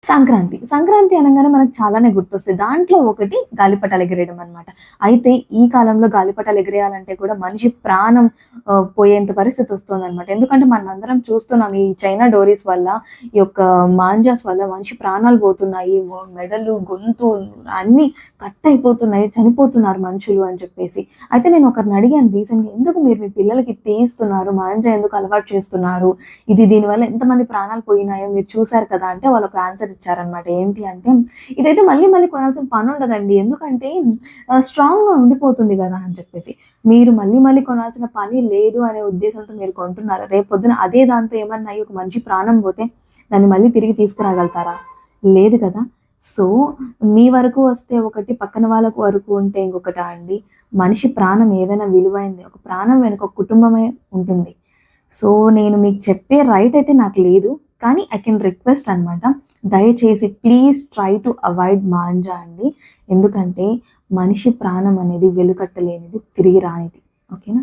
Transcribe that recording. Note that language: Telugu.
సంక్రాంతి. సంక్రాంతి అనంగానే మనకు చాలానే గుర్తొస్తాయి. దాంట్లో ఒకటి గాలిపటాలు ఎగిరేయడం అన్నమాట. అయితే ఈ కాలంలో గాలిపటాలు ఎగిరేయాలంటే కూడా మనిషి ప్రాణం పోయేంత పరిస్థితి వస్తుందన్నమాట. ఎందుకంటే మనమందరం చూస్తున్నాం ఈ చైనా డోరీస్ వల్ల, ఈ యొక్క మాంజాస్ వల్ల మనిషి ప్రాణాలు పోతున్నాయి. మెడలు, గొంతు అన్నీ కట్ అయిపోతున్నాయి. చనిపోతున్నారు మనుషులు అని చెప్పేసి. అయితే నేను ఒకరిని అడిగాను రీసెంట్‌గా, ఎందుకు మీరు మీ పిల్లలకి తీయిస్తున్నారు? మాంజా ఎందుకు అలవాటు చేస్తున్నారు? దీనివల్ల ఎంతమంది ప్రాణాలు పోయినాయో మీరు చూసారు కదా! అంటే వాళ్ళొక ఆన్సర్ ఇచ్చారనమాట. ఏంటి అంటే, ఇదైతే మళ్ళీ మళ్ళీ కొనాల్సిన పనుండదండి. ఎందుకంటే స్ట్రాంగ్‌గా ఉండిపోతుంది గదా! అని చెప్పేసి. మీరు మళ్ళీ మళ్ళీ కొనాల్సిన పని లేదు అనే ఉద్దేశంతో మీరు కొంటున్నారా? రేపొద్దున అదే దాంతో ఏమన్నా అయ్యి ఒక మనిషి ప్రాణం పోతే దాన్ని మళ్ళీ తిరిగి తీసుకురాగలుగుతారా? లేదు కదా! సో, మీ వరకు వస్తే ఒకటి, పక్కన వాళ్ళకు వరకు ఉంటే ఇంకొకటా అండి? మనిషి ప్రాణం ఏదైనా విలువైందే. ఒక ప్రాణం వెనుక ఒక కుటుంబమే ఉంటుంది. సో, నేను మీకు చెప్పే రైట్ అయితే నాకు లేదు. కానీ ఐ కెన్ రిక్వెస్ట్ అనమాట. దయచేసి please try to avoid manja అండి. ఎందుకంటే మనిషి ప్రాణం అనేది వెలుకట్టలేనిది, తిరిగి రానిది. ఓకేనా?